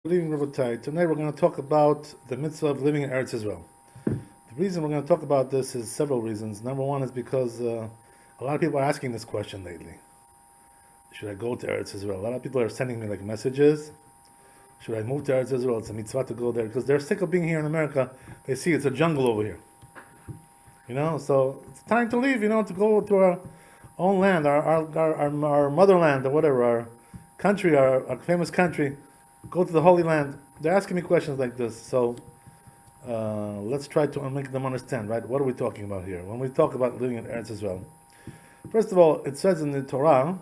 Good evening, Rabbi. Tonight we're going to talk about the mitzvah of living in Eretz Israel. The reason we're going to talk about this is several reasons. Number one is because a lot of people are asking this question lately. Should I go to Eretz Israel? A lot of people are sending me messages. Should I move to Eretz Israel? It's a mitzvah to go there because they're sick of being here in America. They see it's a jungle over here. So it's time to leave, to go to our own land, our motherland or whatever, our country, our famous country. Go to the Holy Land. They're asking me questions like this, so let's try to make them understand, right? What are we talking about here? When we talk about living in Eretz Israel, first of all, it says in the Torah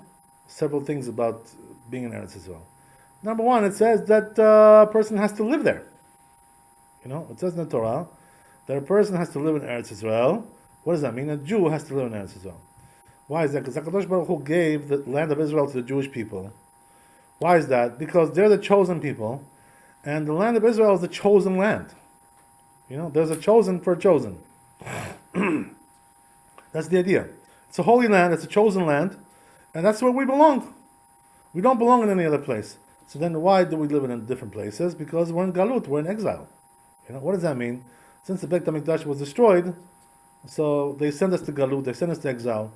several things about being in Eretz Israel. Number one, it says that a person has to live there. It says in the Torah that a person has to live in Eretz Israel. What does that mean? A Jew has to live in Eretz Israel. Why is that? Because HaKadosh Baruch Hu gave the land of Israel to the Jewish people. Why is that? Because they're the chosen people, and the land of Israel is the chosen land. There's a chosen for a chosen. That's the idea. It's a holy land, it's a chosen land, and that's where we belong. We don't belong in any other place. So then why do we live in different places? Because we're in Galut, we're in exile. What does that mean? Since the Beit HaMikdash was destroyed, so they sent us to Galut, they sent us to exile.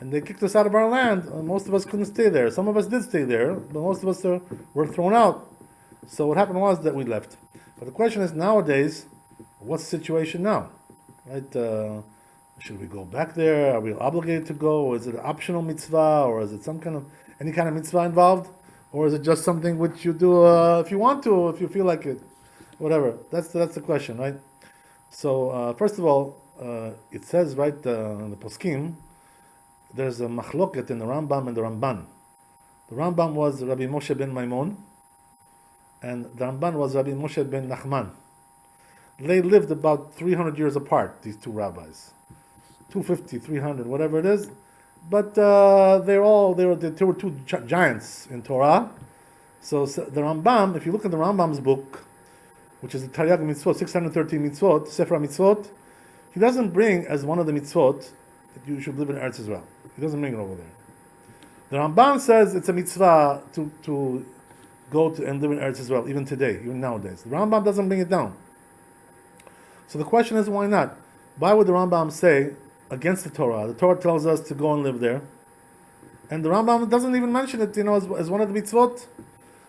And they kicked us out of our land. Most of us couldn't stay there. Some of us did stay there, but most of us were thrown out. So what happened was that we left. But the question is, nowadays, what's the situation now? Right? Should we go back there? Are we obligated to go? Or is it an optional mitzvah? Or is it any kind of mitzvah involved? Or is it just something which you do if you want to, if you feel like it? Whatever. That's the question, right? So first of all, it says right in the Poskim, there's a machloket in the Rambam and the Ramban. The Rambam was Rabbi Moshe ben Maimon, and the Ramban was Rabbi Moshe ben Nachman. They lived about 300 years apart, these two rabbis. 250, 300, whatever it is. But they were two giants in Torah. So the Rambam, if you look at the Rambam's book, which is the Taryag Mitzvot, 613 Mitzvot, Sefer Mitzvot, he doesn't bring as one of the Mitzvot that you should live in Eretz Israel. He doesn't bring it over there. The Ramban says it's a mitzvah to go to and live in Eretz Israel, even today, even nowadays. The Rambam doesn't bring it down. So the question is, why not? Why would the Rambam say against the Torah? The Torah tells us to go and live there. And the Rambam doesn't even mention it, as one of the mitzvot.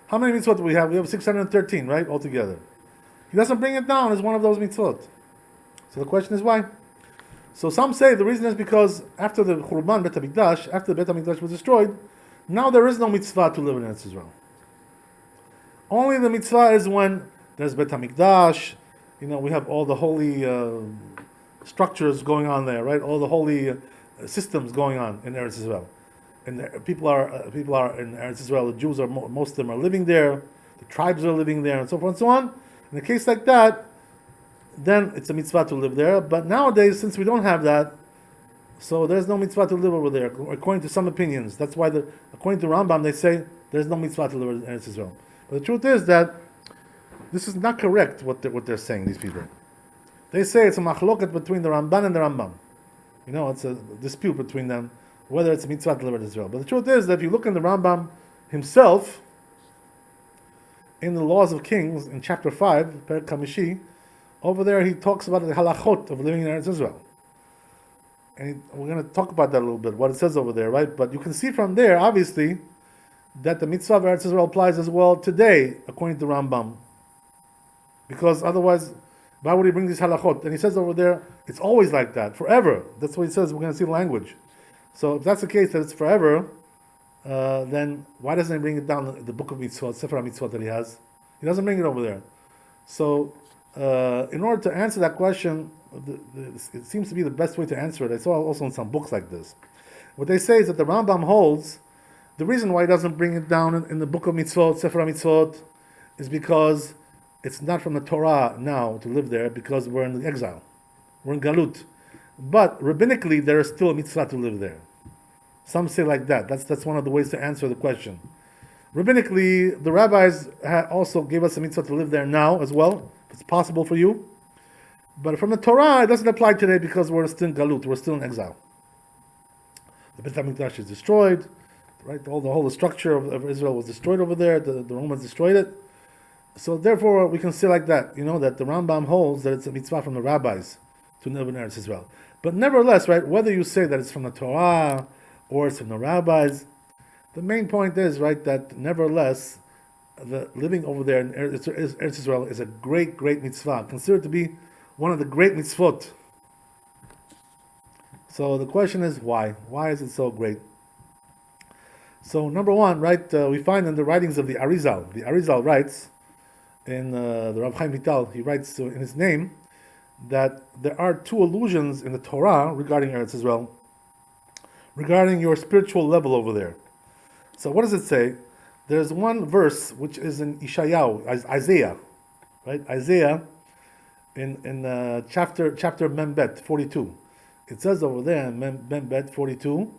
How many mitzvot do we have? We have 613, right, altogether. He doesn't bring it down as one of those mitzvot. So the question is why? So some say the reason is because after the Churban Beit HaMikdash, after the Beit HaMikdash was destroyed, now there is no mitzvah to live in Eretz Israel. Only the mitzvah is when there's Beit HaMikdash, we have all the holy structures going on there, right? All the holy systems going on in Eretz Israel. And people are in Eretz Israel, the Jews most of them are living there, the tribes are living there, and so forth and so on. In a case like that, then it's a mitzvah to live there. But nowadays, since we don't have that, so there's no mitzvah to live over there, according to some opinions. That's why, according to Rambam, they say there's no mitzvah to live in Eretz Israel. But the truth is that this is not correct, what they're saying, these people. They say it's a machloket between the Ramban and the Rambam. It's a dispute between them, whether it's a mitzvah to live in Israel. But the truth is that if you look in the Rambam himself, in the Laws of Kings, in chapter 5, Perek Hamishi, over there, he talks about the halachot of living in Eretz Israel. And we're going to talk about that a little bit, what it says over there, right? But you can see from there, obviously, that the mitzvah of Eretz Israel applies as well today, according to Rambam. Because otherwise, why would he bring these halachot? And he says over there, it's always like that, forever. That's what he says, we're going to see the language. So if that's the case, that it's forever, then why doesn't he bring it down in the book of mitzvot, Sefer HaMitzvot that he has? He doesn't bring it over there. So, in order to answer that question, it seems to be the best way to answer it. I saw also in some books like this. What they say is that the Rambam holds, the reason why he doesn't bring it down in the book of mitzvot, Sefer HaMitzvot, is because it's not from the Torah now to live there, because we're in exile. We're in Galut. But rabbinically, there is still a mitzvah to live there. Some say like that. That's one of the ways to answer the question. Rabbinically, the rabbis also gave us a mitzvah to live there now as well. It's possible for you. But from the Torah, it doesn't apply today because we're still in Galut, we're still in exile. The Beit HaMikdash is destroyed, right? The whole structure of Israel was destroyed over there. The Romans destroyed it. So therefore, we can say like that, that the Rambam holds that it's a mitzvah from the rabbis to live in Eretz Israel. But nevertheless, right, whether you say that it's from the Torah or it's from the rabbis, the main point is, right, that nevertheless, the living over there in Eretz Israel is a great, great mitzvah, considered to be one of the great mitzvot. So the question is, why? Why is it so great? So number one, right, we find in the writings of the Arizal. The Arizal writes, in the Rav Chaim Vital, he writes in his name, that there are two allusions in the Torah regarding Eretz Israel, regarding your spiritual level over there. So what does it say? There's one verse which is in Isaiah, right? Isaiah in chapter Membet 42. It says over there in Membet 42,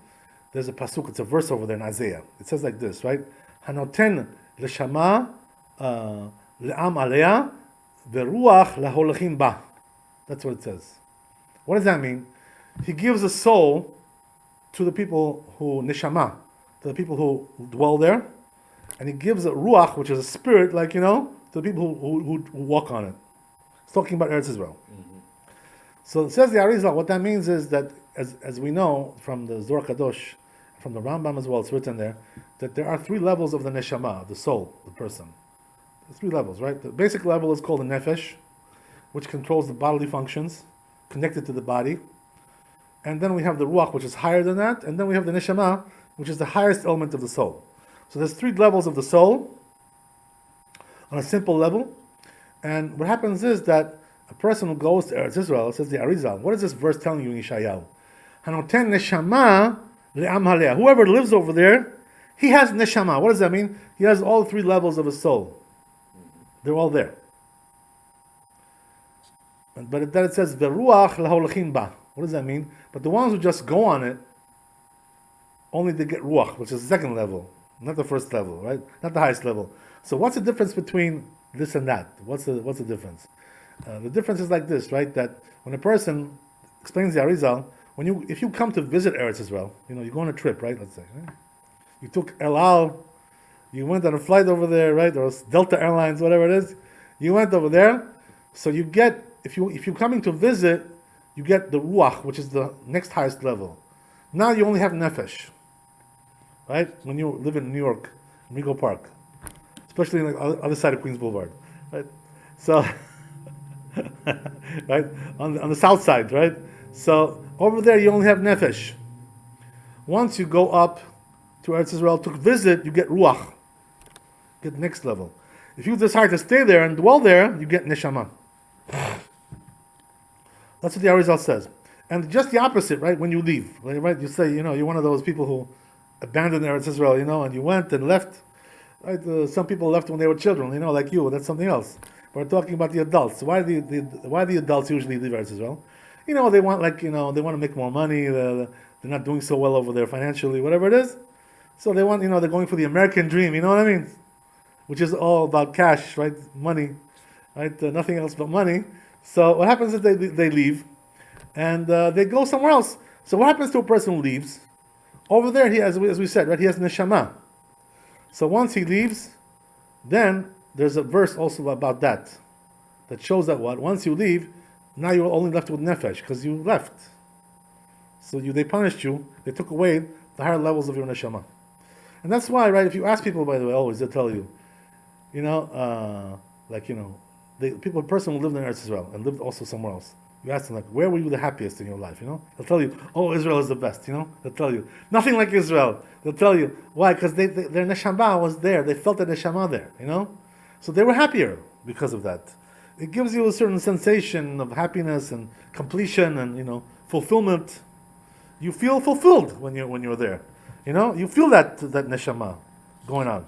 there's a pasuk, it's a verse over there in Isaiah. It says like this, right? Hanoten l'shama le'am alea veruach laholachim ba. That's what it says. What does that mean? He gives a soul to the people who neshama, to the people who dwell there, and he gives a ruach, which is a spirit, to the people who walk on it. It's talking about Eretz Israel. Mm-hmm. So it says the Arizal, what that means is that, as we know from the Zohar Kadosh, from the Rambam as well, it's written there, that there are three levels of the neshama, the soul, the person. There's three levels, right? The basic level is called the nefesh, which controls the bodily functions, connected to the body. And then we have the ruach, which is higher than that. And then we have the neshama, which is the highest element of the soul. So there's three levels of the soul on a simple level. And what happens is that a person who goes to Eretz Israel, says the Arizal, what is this verse telling you in Yeshayahu? Hanoten neshama le'am halea. Whoever lives over there, he has neshama. What does that mean? He has all three levels of a soul. They're all there. But then it says, Veruach laholachim ba. What does that mean? But the ones who just go on it, only they get ruach, which is the second level, not the first level, right? Not the highest level. So what's the difference between this and that? What's the difference? The difference is like this, right? That when a person explains the Arizal, if you come to visit Eretz Israel, you go on a trip, right? Let's say, right? You took El Al, you went on a flight over there, right? Or Delta Airlines, whatever it is. You went over there, so you get, if you're coming to visit, you get the ruach, which is the next highest level. Now you only have nefesh, right? When you live in New York, Rego Park, especially on the other side of Queens Boulevard, right? So, right, on the south side, right? So over there you only have nefesh. Once you go up to Eretz Israel to visit, you get ruach, get next level. If you decide to stay there and dwell there, you get neshama. That's what the Arizal says. And just the opposite, right? When you leave, right? You say, you're one of those people who abandoned Eretz Israel, and you went and left. Right? Some people left when they were children, like you. That's something else. We're talking about the adults. Why the adults usually leave Eretz Israel? They want, they want to make more money. They're not doing so well over there financially, whatever it is. So they want, they're going for the American dream. You know what I mean? Which is all about cash, right? Money, right? Nothing else but money. So what happens is they leave, and they go somewhere else. So what happens to a person who leaves? Over there, he has, as we said, right? He has neshama. So once he leaves, then there's a verse also about that shows that once you leave, now you're only left with nefesh because you left. So they punished you. They took away the higher levels of your neshama, and that's why, right? If you ask people, by the way, always they'll tell you, a person who lived in Eretz Israel and lived also somewhere else. You ask them, where were you the happiest in your life? They'll tell you, Israel is the best. They'll tell you nothing like Israel. They'll tell you why, because their neshama was there. They felt the neshama there. So they were happier because of that. It gives you a certain sensation of happiness and completion and fulfillment. You feel fulfilled when you're there. You feel that neshama going on.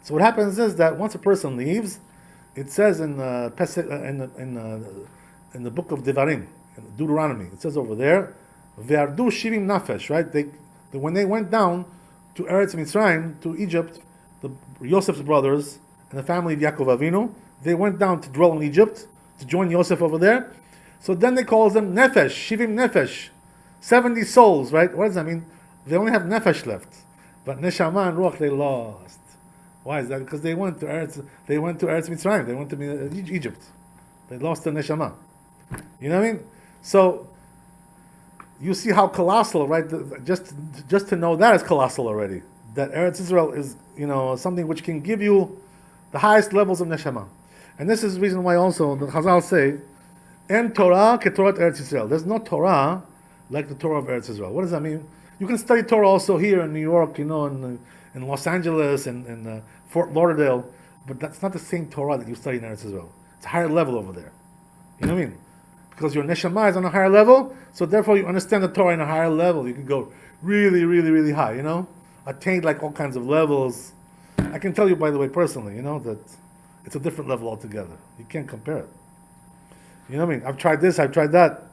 So what happens is that once a person leaves, it says in the book of Devarim, in Deuteronomy, it says over there, "Ve'ardu shivim nafesh," right? When they went down to Eretz Mitzrayim, to Egypt, Yosef's brothers and the family of Yaakov Avinu, they went down to dwell in Egypt to join Yosef over there. So then they call them nefesh, shivim nefesh, 70 souls, right? What does that mean? They only have nefesh left, but neshama and ruach they lost. Why is that? Because they went to Eretz Mitzrayim. They went to Egypt. They lost their neshama. You know what I mean? So you see how colossal, right? Just to know that is colossal already. That Eretz Israel is, something which can give you the highest levels of neshama. And this is the reason why also the Chazal say, "En Torah keTorat Eretz Israel." There's no Torah like the Torah of Eretz Israel. What does that mean? You can study Torah also here in New York, in Los Angeles and Fort Lauderdale, but that's not the same Torah that you study in Eretz Israel. It's a higher level over there. You know what I mean? Because your neshama is on a higher level, so therefore you understand the Torah in a higher level. You can go really, really, really high, attain like all kinds of levels. I can tell you, by the way, personally, that it's a different level altogether. You can't compare it. You know what I mean? I've tried this, I've tried that.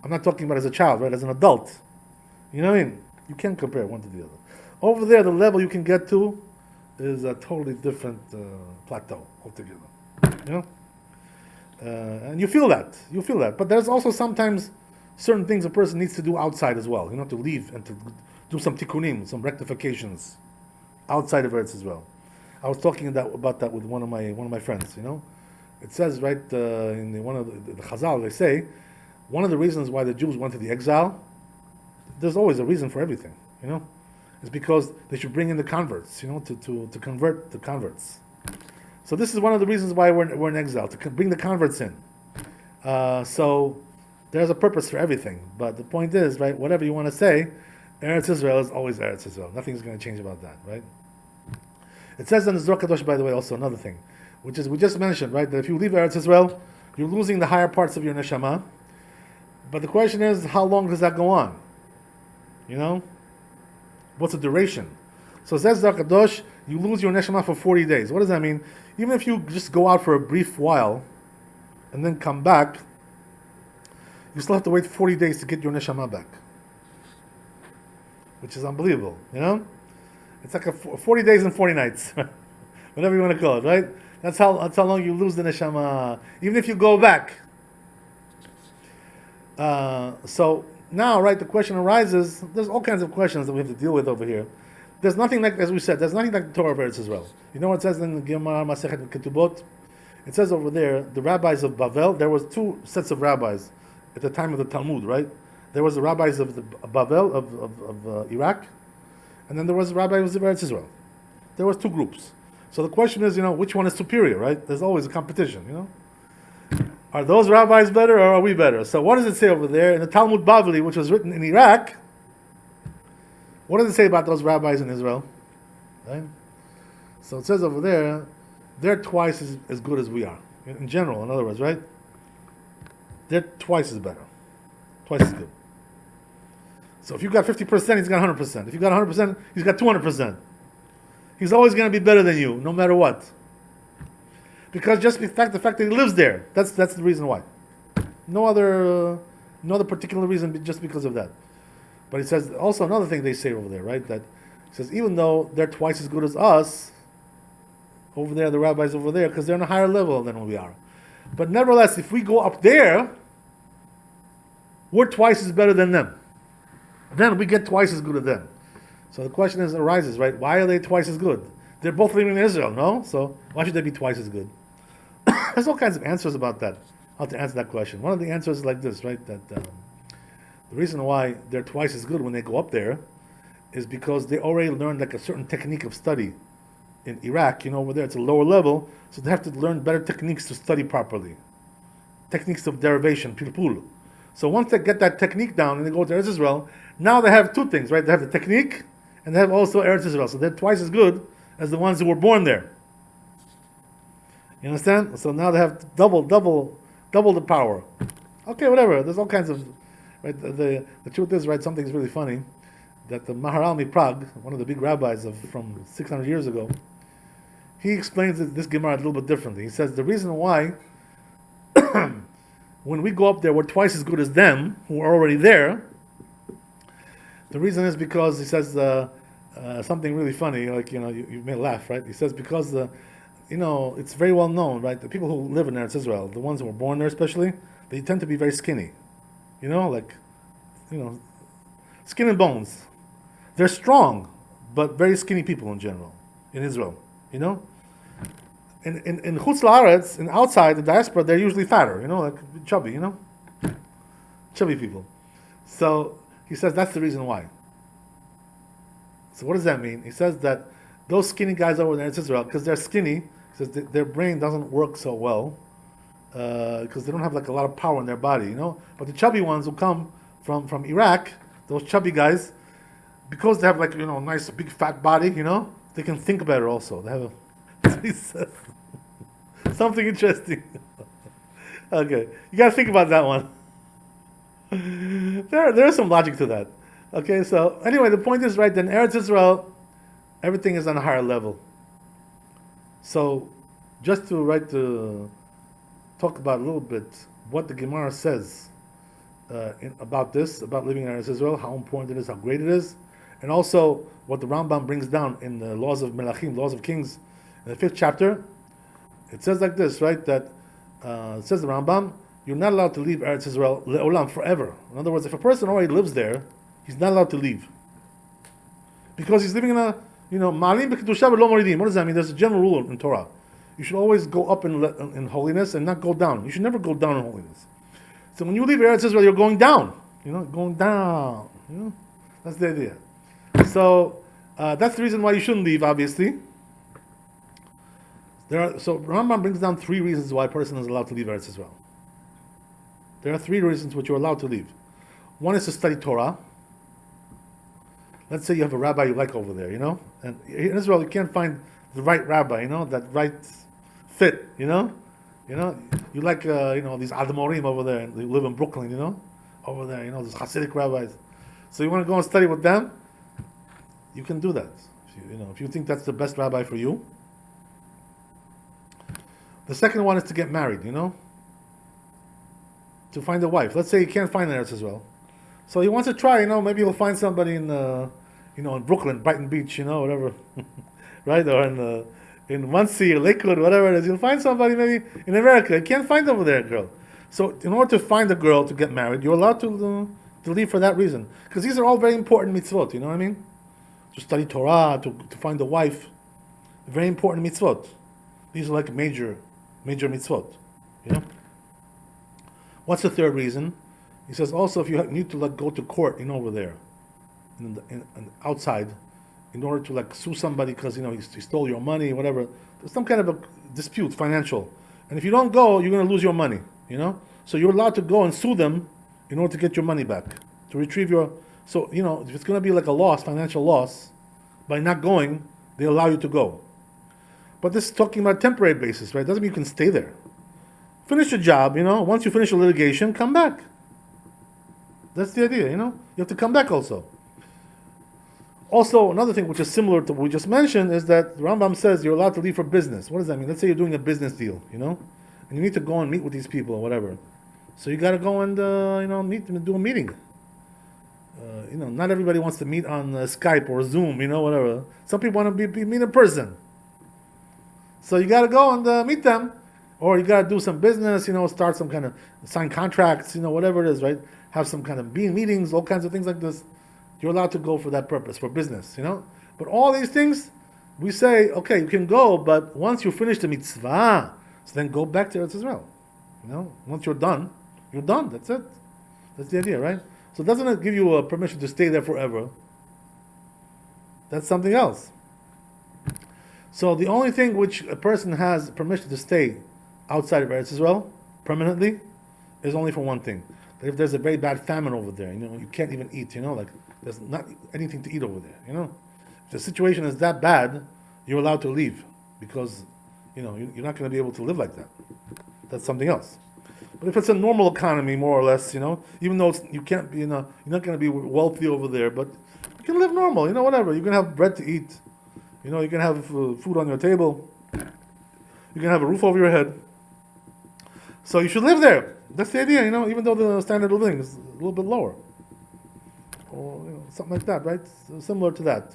I'm not talking about as a child, right? As an adult. You know what I mean? You can't compare one to the other. Over there, the level you can get to is a totally different plateau altogether. And you feel that. But there's also sometimes certain things a person needs to do outside as well. To leave and to do some tikkunim, some rectifications outside of Eretz as well. I was talking about that with one of my friends. It says right in one of the Chazal, they say one of the reasons why the Jews went to the exile. There's always a reason for everything. It's because they should bring in the converts. To convert the converts. So this is one of the reasons why we're in exile, to bring the converts in. So there's a purpose for everything. But the point is, right, whatever you want to say, Eretz Israel is always Eretz Israel. Nothing's going to change about that, right? It says in the Zohar Kadosh, by the way, also another thing, which is we just mentioned, right, that if you leave Eretz Israel, you're losing the higher parts of your neshama. But the question is, how long does that go on? What's the duration? So it says Zohar Kadosh, you lose your neshama for 40 days. What does that mean? Even if you just go out for a brief while and then come back, you still have to wait 40 days to get your neshama back, which is unbelievable. It's like 40 days and 40 nights, whatever you want to call it, right? That's how long you lose the neshama, even if you go back. So now, right, the question arises. There's all kinds of questions that we have to deal with over here. There's nothing like, as we said, there's nothing like the Torah of Eretz Israel. You know what it says in the Gemara Masechet Ketubot? It says over there, the rabbis of Bavel, there was two sets of rabbis at the time of the Talmud, right? There was the rabbis of the Bavel, of Iraq, and then there was the rabbis of Eretz Israel. There was two groups. So the question is, which one is superior, right? There's always a competition, Are those rabbis better or are we better? So what does it say over there? In the Talmud Bavli, which was written in Iraq, what does it say about those rabbis in Israel? Right? So it says over there, they're twice as good as we are. In general, in other words, right? They're twice as better. Twice as good. So if you got 50%, he's got 100%. If you got 100%, he's got 200%. He's always going to be better than you, no matter what. Because just the fact that he lives there, that's the reason why. No other particular reason, just because of that. But it says also another thing they say over there, right? That it says even though they're twice as good as us, over there, the rabbis over there, because they're on a higher level than we are. But nevertheless, if we go up there, we're twice as better than them. Then we get twice as good as them. So the question arises, right? Why are they twice as good? They're both living in Israel, no? So why should they be twice as good? There's all kinds of answers about that, how to answer that question. One of the answers is like this, right? That the reason why they're twice as good when they go up there is because they already learned like a certain technique of study. In Iraq, over there it's a lower level, so they have to learn better techniques to study properly. Techniques of derivation, pilpul. So once they get that technique down and they go to Eretz Israel, now they have two things, right? They have the technique and they have also Eretz Israel. So they're twice as good as the ones who were born there. You understand? So now they have double the power. Okay, whatever. There's all kinds of, right? The truth is, right, something's really funny, that the Maharalmi Prague, one of the big rabbis from 600 years ago, he explains this Gemara a little bit differently. He says the reason why when we go up there, we're twice as good as them, who are already there. The reason is because, he says, something really funny, like, you may laugh, right? He says because, it's very well known, right? The people who live in Eretz Israel, the ones who were born there especially, they tend to be very skinny. Skin and bones. They're strong, but very skinny people in general, in Israel. You know, in Chutz La'aretz, in outside the diaspora, they're usually fatter. You know, like chubby. You know, chubby people. So he says that's the reason why. So what does that mean? He says that those skinny guys over there in Israel, because they're skinny, he says their brain doesn't work so well because they don't have like a lot of power in their body, you know. But the chubby ones who come from Iraq, those chubby guys, because they have like, you know, nice big fat body, you know, they can think better also. They have he says something interesting. Okay, you gotta think about that one. There is some logic to that. Okay, so anyway, the point is, right, then Eretz Israel, everything is on a higher level. So just to talk about a little bit what the Gemara says about this, about living in Eretz Israel, how important it is, how great it is, and also what the Rambam brings down in the laws of Melachim, laws of kings, in the 5th chapter. It says like this, right, that it says the Rambam, you're not allowed to leave Eretz Israel le'olam, forever. In other words, if a person already lives there, he's not allowed to leave. Because he's living in a, you know, ma'alim b'kedusha v'lo moridim. What does that mean? There's a general rule in Torah. You should always go up in holiness and not go down. You should never go down in holiness. So when you leave Eretz Israel, you're going down. You know, going down. You know, that's the idea. So that's the reason why you shouldn't leave, obviously. So Rambam brings down 3 reasons why a person is allowed to leave Eretz Israel. There are 3 reasons which you're allowed to leave. One is to study Torah. Let's say you have a rabbi you like over there, you know, and in Israel you can't find the right rabbi, you know, that right fit, you know, you like, you know, these Adamorim over there, and they live in Brooklyn, you know, over there, you know, these Hasidic rabbis. So you want to go and study with them, you can do that, if you think that's the best rabbi for you. The second one is to get married, you know, to find a wife. Let's say you can't find an Eretz Israel. So he wants to try, you know, maybe he'll find somebody in, you know, in Brooklyn, Brighton Beach, you know, whatever, right? Or in Muncie or Lakewood, whatever it is. You'll find somebody maybe in America. You can't find over there a girl. So in order to find a girl to get married, you're allowed to leave for that reason. Because these are all very important mitzvot, you know what I mean? To study Torah, to find a wife. Very important mitzvot. These are like major mitzvot, you know? What's the third reason? He says also if you need to like go to court, you know, over there, outside, in order to like sue somebody because, you know, he stole your money, whatever. There's some kind of a dispute, financial, and if you don't go, you're going to lose your money, you know. So you're allowed to go and sue them in order to get your money back, to retrieve your. So, you know, if it's going to be like a loss, financial loss, by not going, they allow you to go. But this is talking about a temporary basis, right? Doesn't mean you can stay there. Finish your job, you know. Once you finish your litigation, come back. That's the idea, you know. You have to come back also. Also, another thing which is similar to what we just mentioned is that the Rambam says you're allowed to leave for business. What does that mean? Let's say you're doing a business deal, you know, and you need to go and meet with these people or whatever. So you got to go and, you know, meet them and do a meeting. You know, not everybody wants to meet on Skype or Zoom, you know, whatever. Some people want to meet in person. So you got to go and meet them. Or you got to do some business, you know, start some kind of, sign contracts, you know, whatever it is, right? Have some kind of meetings, all kinds of things like this. You're allowed to go for that purpose, for business, you know? But all these things, we say, okay, you can go, but once you finish the mitzvah, so then go back to Eretz Israel. You know, once you're done, that's it. That's the idea, right? So it doesn't give you permission to stay there forever. That's something else. So the only thing which a person has permission to stay outside of Eretz Israel permanently is only for one thing. That if there's a very bad famine over there, you know, you can't even eat, you know, like there's not anything to eat over there, you know. If the situation is that bad, you're allowed to leave because, you know, you're not going to be able to live like that. That's something else. But if it's a normal economy, more or less, you know, even though you can't be, you know, you're not going to be wealthy over there, but you can live normal, you know, whatever. You can have bread to eat, you know, you can have food on your table, you can have a roof over your head. So you should live there. That's the idea, you know, even though the standard of living is a little bit lower. Or, you know, something like that, right? So similar to that.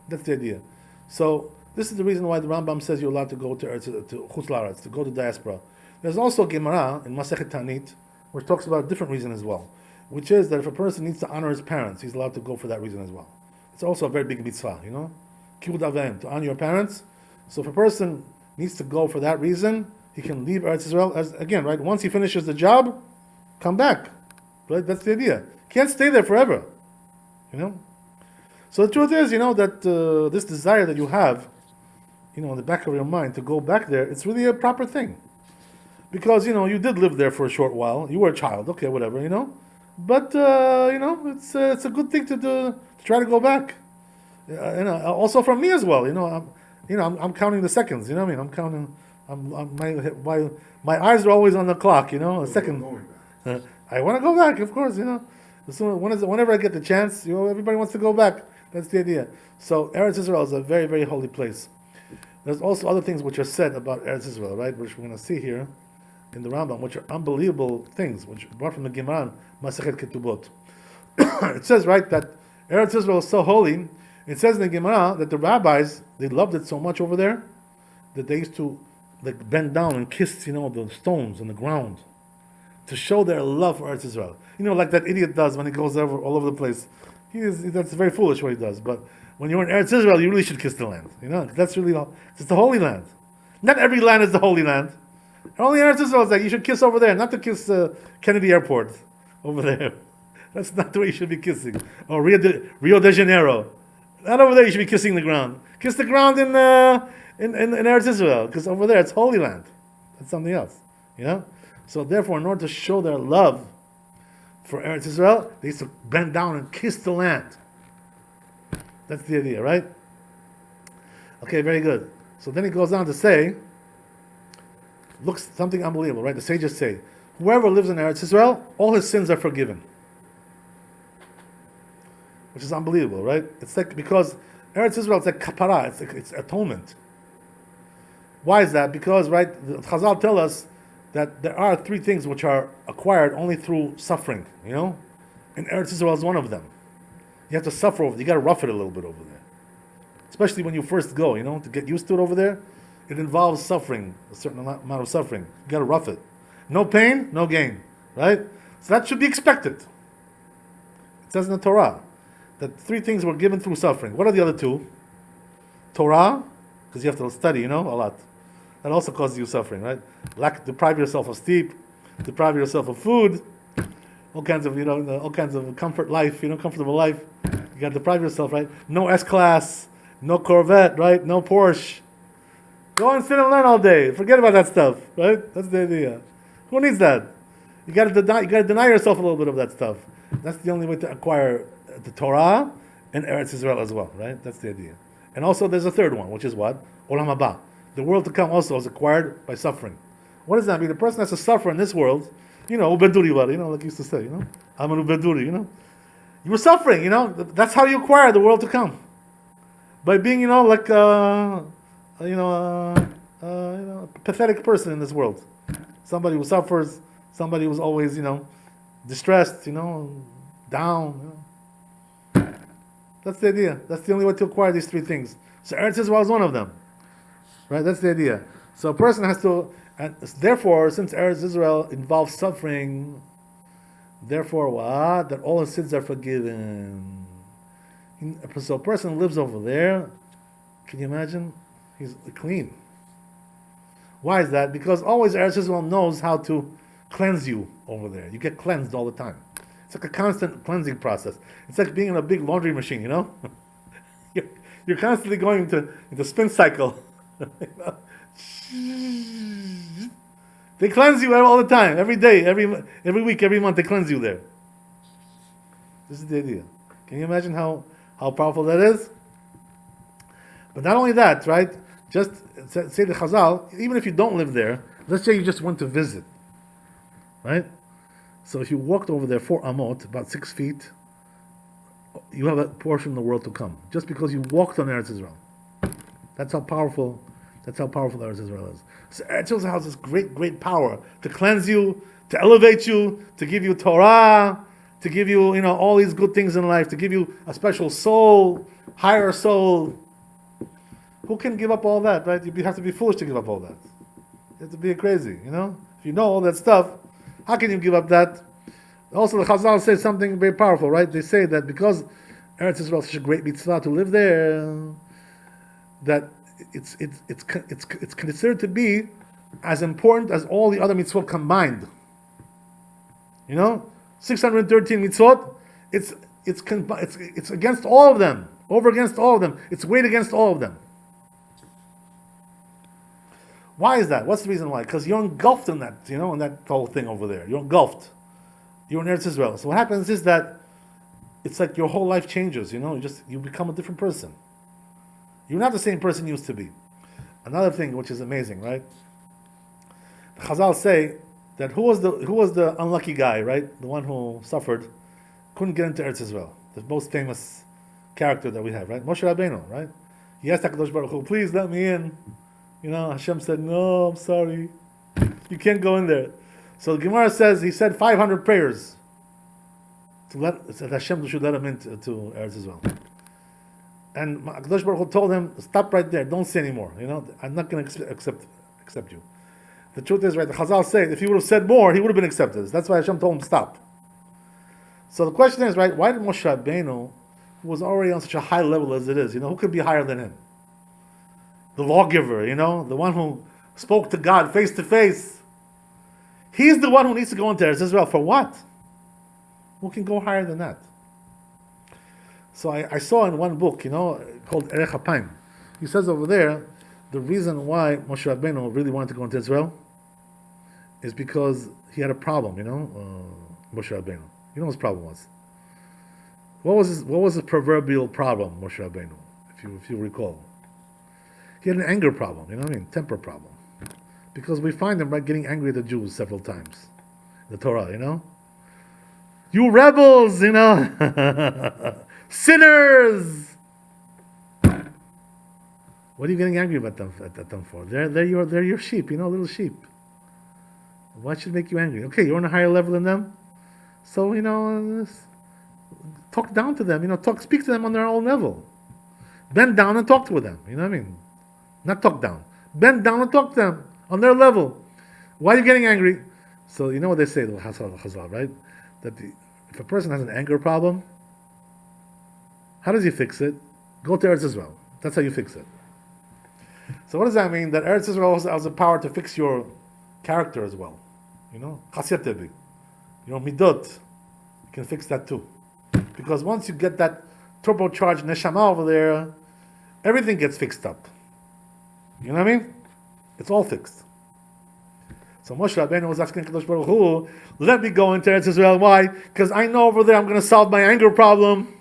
That's the idea. So this is the reason why the Rambam says you're allowed to go to Chutz La'aretz, to go to diaspora. There's also a Gemara in Masechet Tanit, which talks about a different reason as well, which is that if a person needs to honor his parents, he's allowed to go for that reason as well. It's also a very big mitzvah, you know? Kibud Avim, to honor your parents, So if a person needs to go for that reason, he can leave Eretz Israel, as again, right? Once he finishes the job, come back. Right? That's the idea. Can't stay there forever. So the truth is, that this desire that you have, in the back of your mind to go back there, it's really a proper thing. Because, you did live there for a short while. You were a child, okay, whatever, But, it's a good thing to do, to try to go back. Also from me as well, I'm counting the seconds, I'm counting, my eyes are always on the clock, a second. I want to go back, of course, whenever I get the chance, everybody wants to go back. That's the idea. So Eretz Israel is a very, very holy place. There's also other things which are said about Eretz Israel, right, which we're going to see here in the Rambam, which are unbelievable things, which are brought from the Gemara, Masechet Ketubot. It says, right, that Eretz Israel is so holy. It says in the Gemara that the rabbis, they loved it so much over there that they used to bend down and kiss, the stones on the ground to show their love for Eretz Israel. Like that idiot does when he goes all over the place. That's very foolish what he does. But when you're in Eretz Israel, you really should kiss the land. That's really, it's the holy land. Not every land is the holy land. Only Eretz Israel is like, you should kiss over there, not to kiss Kennedy Airport over there. That's not the way you should be kissing. Or Rio de Janeiro. Not over there, you should be kissing the ground. Kiss the ground in Eretz Israel, because over there it's holy land. That's something else. So therefore, in order to show their love for Eretz Israel, they used to bend down and kiss the land. That's the idea, right? Okay, very good. So then he goes on to say, looks something unbelievable, right? The sages say, whoever lives in Eretz Israel, all his sins are forgiven. Which is unbelievable, right? It's like, because Eretz Israel, it's like kapara, it's atonement. Why is that? Because, right, the Chazal tell us that there are three things which are acquired only through suffering, And Eretz Israel is one of them. You have to suffer over it. You got to rough it a little bit over there. Especially when you first go, to get used to it over there. It involves suffering, a certain amount of suffering. You got to rough it. No pain, no gain, right? So that should be expected. It says in the Torah that three things were given through suffering. What are the other two? Torah, because you have to study, a lot. That also causes you suffering, right? Deprive yourself of sleep, deprive yourself of food, all kinds of comfort life, comfortable life. You got to deprive yourself, right? No S-Class, no Corvette, right? No Porsche. Go and sit and learn all day. Forget about that stuff, right? That's the idea. Who needs that? You got to deny yourself a little bit of that stuff. That's the only way to acquire the Torah and Eretz Israel as well, right? That's the idea. And also there's a third one, which is what? Olam haba. The world to come also is acquired by suffering. What does that mean? The person has to suffer in this world, ubeduri, like you used to say, I'm an ubeduri, You were suffering, That's how you acquire the world to come. By being, like, a pathetic person in this world. Somebody who suffers, somebody who's always, distressed, down. That's the idea. That's the only way to acquire these three things. So Eretz Israel is one of them. Right? That's the idea. So a person has to, and therefore, since Eretz Israel involves suffering, therefore what? That all his sins are forgiven. So a person lives over there, can you imagine? He's clean. Why is that? Because always Eretz Israel knows how to cleanse you over there. You get cleansed all the time. It's like a constant cleansing process. It's like being in a big laundry machine, You're constantly going into spin cycle. They cleanse you all the time, every day, every week, every month. They cleanse you there. This is the idea. Can you imagine how powerful that is? But not only that, right? Just say the Chazal, even if you don't live there, let's say you just went to visit, right? So if you walked over there 4 amot, about 6 feet, you have a portion of the world to come, just because you walked on Eretz Israel. That's how powerful Eretz Israel is. So Eretz Israel has this great power to cleanse you, to elevate you, to give you Torah, to give you, all these good things in life, to give you a special soul, higher soul. Who can give up all that, right? You have to be foolish to give up all that. You have to be crazy, If you know all that stuff, how can you give up that? Also, the Chazal says something very powerful, right? They say that because Eretz Israel is such a great mitzvah to live there, that it's considered to be as important as all the other mitzvot combined. 613 mitzvot. It's against all of them, over against all of them. It's weighed against all of them. Why is that? What's the reason why? Because you're engulfed in that, in that whole thing over there. You're engulfed. You're in Eretz Israel. So what happens is that it's like your whole life changes. You become a different person. You're not the same person you used to be. Another thing which is amazing, right? The Chazal say that who was the unlucky guy, right? The one who suffered, couldn't get into Eretz Israel. The most famous character that we have, right? Moshe Rabbeinu, right? He asked HaKadosh Baruch Hu, please let me in. Hashem said, no, I'm sorry. You can't go in there. So the Gemara says he said 500 prayers that Hashem should let him into Eretz Israel. And HaKadosh Baruch Hu told him, stop right there, don't say anymore. I'm not going to accept you. The truth is, right, the Chazal say, if he would have said more, he would have been accepted. That's why Hashem told him to stop. So the question is, right, why did Moshe Rabbeinu, who was already on such a high level as it is, who could be higher than him? The lawgiver, the one who spoke to God face to face. He's the one who needs to go into Eretz Israel. For what? Who can go higher than that? So I saw in one book, called Erech HaPaim. He says over there, the reason why Moshe Rabbeinu really wanted to go into Israel is because he had a problem, Moshe Rabbeinu. You know what his problem was? What was his proverbial problem, Moshe Rabbeinu, if you recall? He had an anger problem, temper problem. Because we find him getting angry at the Jews several times in the Torah, You rebels, sinners! What are you getting angry about them for? They're your sheep, little sheep. What should make you angry? Okay, you're on a higher level than them, so talk down to them. Speak to them on their own level. Bend down and talk to them. Not talk down. Bend down and talk to them on their level. Why are you getting angry? So you know what they say, the Chazal, right? That if a person has an anger problem, how does he fix it? Go to Eretz Israel. That's how you fix it. So what does that mean? That Eretz Israel has the power to fix your character as well. Chasiyat tebi. Midot. You can fix that too. Because once you get that turbocharged neshama over there, everything gets fixed up. You know what I mean? It's all fixed. So Moshe Rabbeinu was asking Kadosh Baruch Hu, let me go into Eretz Israel. Why? Because I know over there I'm going to solve my anger problem.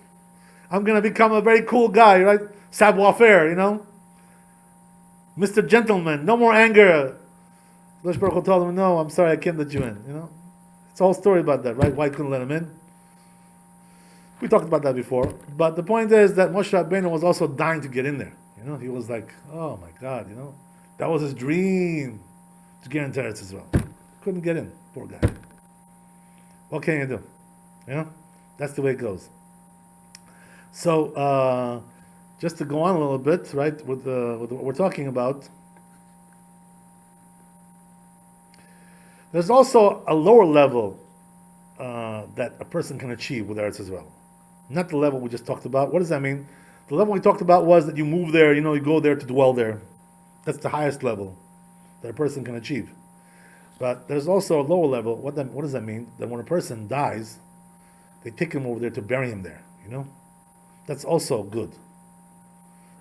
I'm going to become a very cool guy, right? Savoir-faire, Mr. Gentleman, no more anger. Kadosh Baruch Hu told him, no, I'm sorry, I can't let you in. It's a whole story about that, right? Why couldn't let him in? We talked about that before. But the point is that Moshe Rabbeinu was also dying to get in there. He was like, oh my God, that was his dream to get into Eretz Israel. Couldn't get in, poor guy. What can you do? That's the way it goes. So, just to go on a little bit, right, with what we're talking about, there's also a lower level that a person can achieve with Eretz Israel. Not the level we just talked about. What does that mean? The level we talked about was that you move there, you go there to dwell there. That's the highest level that a person can achieve. But there's also a lower level. What does that mean? That when a person dies, they take him over there to bury him there, That's also good.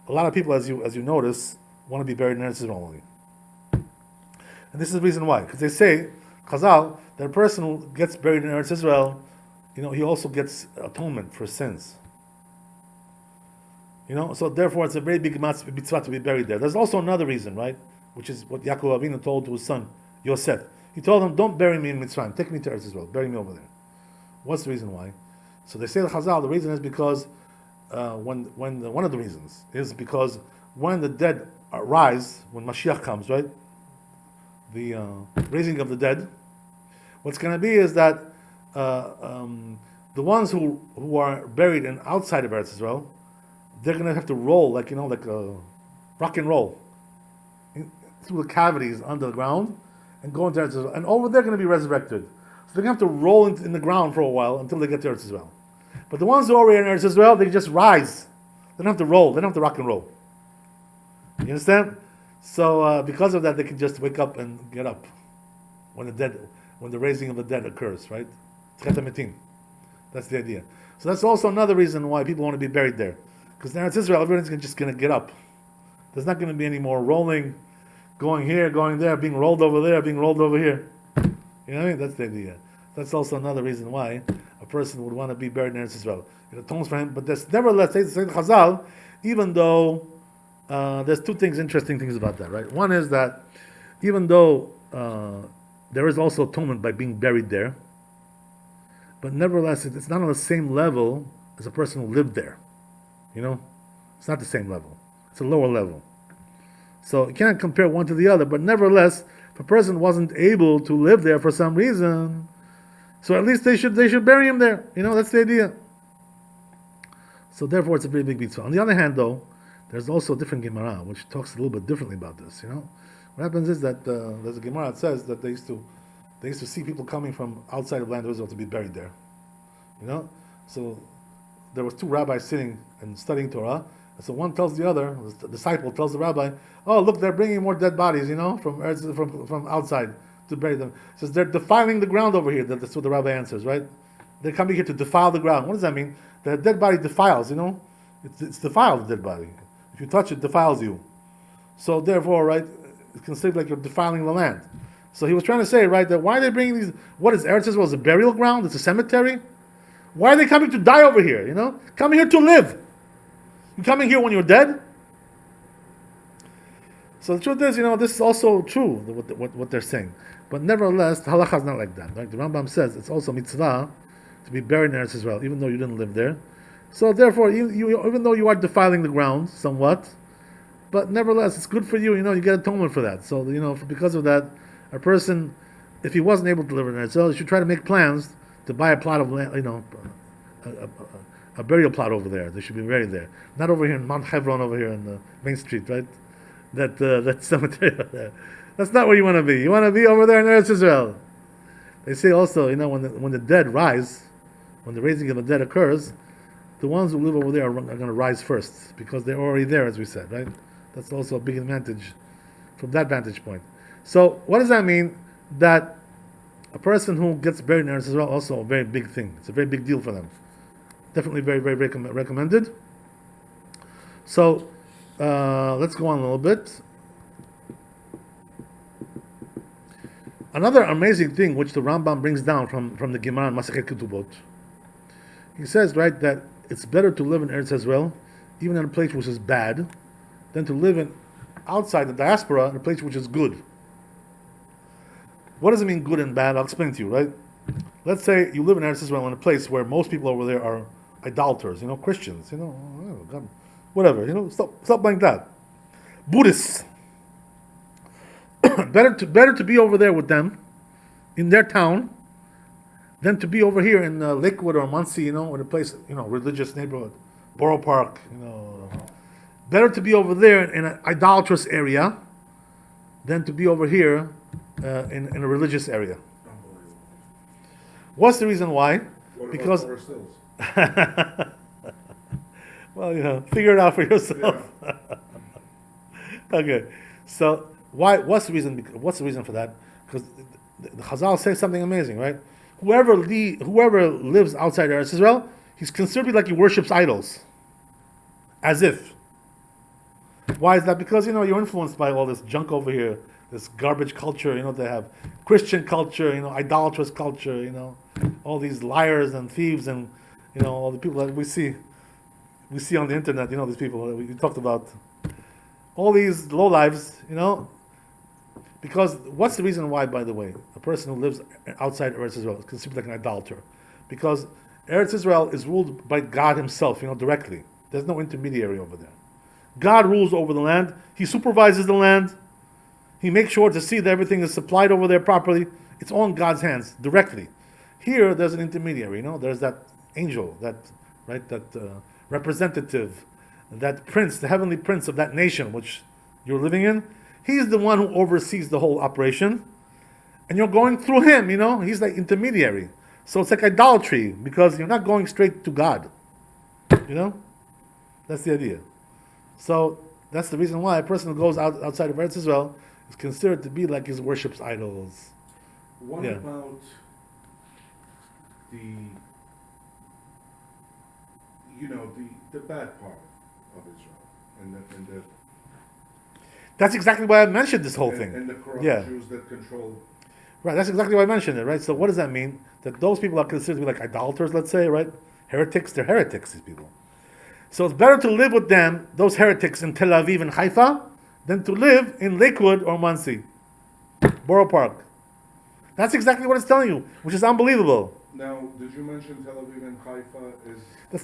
A lot of people, as you notice, want to be buried in Eretz Israel only. And this is the reason why. Because they say, Chazal, that a person who gets buried in Eretz Israel, he also gets atonement for sins. So therefore it's a very big mitzvah to be buried there. There's also another reason, right? Which is what Yaakov Avinu told to his son, Yosef. He told him, don't bury me in Mitzrayim, take me to Eretz Israel, bury me over there. What's the reason why? So they say the Chazal, the reason is because, one of the reasons is because when the dead rise, when Mashiach comes, right? The raising of the dead, what's going to be is that the ones who are buried outside of Eretz Israel, they're going to have to roll, like rock and roll through the cavities under the ground and go into Eretz Israel. And over they're going to be resurrected. So they're going to have to roll in the ground for a while until they get to Eretz Israel. But the ones who are in Eretz Israel, they just rise. They don't have to roll. They don't have to rock and roll. You understand? So because of that, they can just wake up and get up when the raising of the dead occurs, right? Tchiat HaMetim. That's the idea. So that's also another reason why people want to be buried there, because in Eretz Israel, everyone's just going to get up. There's not going to be any more rolling, going here, going there, being rolled over there, being rolled over here. You know what I mean? That's the idea. That's also another reason why a person would want to be buried in Eretz Israel. It atones for him, but there's nevertheless, say the Chazal, even though there's two interesting things about that, right? One is that even though there is also atonement by being buried there, but nevertheless, it's not on the same level as a person who lived there. You know? It's not the same level. It's a lower level. So you can't compare one to the other, but nevertheless, if a person wasn't able to live there for some reason, so at least they should bury him there. You know, that's the idea. So therefore, it's a very big mitzvah. On the other hand, though, there's also a different Gemara, which talks a little bit differently about this. You know, what happens is that there's a Gemara that says that they used to see people coming from outside of land of Israel to be buried there. You know, so there was two rabbis sitting and studying Torah. And so one tells the other, the disciple tells the rabbi, "Oh, look, they're bringing more dead bodies, you know, from outside to bury them." He says they're defiling the ground over here. That's what the rabbi answers, right? They're coming here to defile the ground. What does that mean? The dead body defiles, you know, it's defiled, the dead body. If you touch it, defiles you. So therefore, right, it's considered like you're defiling the land. So he was trying to say, right, that why are they bringing these? What is Eretz Israel? Is a burial ground? It's a cemetery. Why are they coming to die over here? You know, coming here to live. You coming here when you're dead? So the truth is, you know, this is also true, what they're saying. But nevertheless, the halacha is not like that. Like the Rambam says, it's also mitzvah to be buried in Eretz Israel, even though you didn't live there. So therefore, you even though you are defiling the ground somewhat, but nevertheless, it's good for you. You know, you get atonement for that. So you know, because of that, a person, if he wasn't able to live in Eretz Israel, he should try to make plans to buy a plot of land, you know, a burial plot over there. They should be buried there, not over here in Mount Hebron, over here in the Main Street, right? That cemetery over there. That's not where you want to be. You want to be over there in Eretz Israel. They say also, you know, when the dead rise, when the raising of the dead occurs, the ones who live over there are going to rise first because they're already there, as we said, right? That's also a big advantage from that vantage point. So, what does that mean? That a person who gets buried in Eretz Israel also a very big thing. It's a very big deal for them. Definitely very, very recommended. So, let's go on a little bit. Another amazing thing which the Rambam brings down from the Gemara in Masechet Ketubot, he says, right, that it's better to live in Eretz Israel, even in a place which is bad, than to live outside the diaspora in a place which is good. What does it mean, good and bad? I'll explain to you, right? Let's say you live in Eretz Israel in a place where most people over there are idolaters, you know, Christians, you know, God, whatever, you know, stuff like that. Buddhists. better to be over there with them, in their town, than to be over here in Lakewood or Muncie, you know, in a place, you know, religious neighborhood, Borough Park, you know. Better to be over there in an idolatrous area than to be over here in a religious area. What's the reason why? Because well, you know, figure it out for yourself. Yeah. Okay, so what's the reason? What's the reason for that? Because the Chazal says something amazing, right? Whoever lives outside Eretz Israel, he's considered like he worships idols, as if. Why is that? Because, you know, you're influenced by all this junk over here, this garbage culture. You know, they have Christian culture, you know, idolatrous culture. You know, all these liars and thieves, and you know, all the people that we see on the internet. You know, these people that we talked about, all these lowlives. You know. Because what's the reason why, by the way, a person who lives outside Eretz Israel is considered like an idolater? Because Eretz Israel is ruled by God himself, you know, directly. There's no intermediary over there. God rules over the land. He supervises the land. He makes sure to see that everything is supplied over there properly. It's all in God's hands, directly. Here, there's an intermediary, you know. There's that angel, that representative, that prince, the heavenly prince of that nation which you're living in. He's the one who oversees the whole operation. And you're going through him, you know. He's like intermediary. So it's like idolatry, because you're not going straight to God. You know? That's the idea. So That's the reason why a person who goes outside of Eretz Israel is considered to be like he worships idols. What about the the bad part of Israel and the That's exactly why I mentioned this whole thing. And the corrupt Yeah. Jews that control. Right, that's exactly why I mentioned it, right? So what does that mean? That those people are considered to be like idolaters, let's say, right? Heretics, they're heretics, these people. So it's better to live with them, those heretics, in Tel Aviv and Haifa, than to live in Lakewood or Monsey, Borough Park. That's exactly what it's telling you, which is unbelievable. Now, did you mention Tel Aviv and Haifa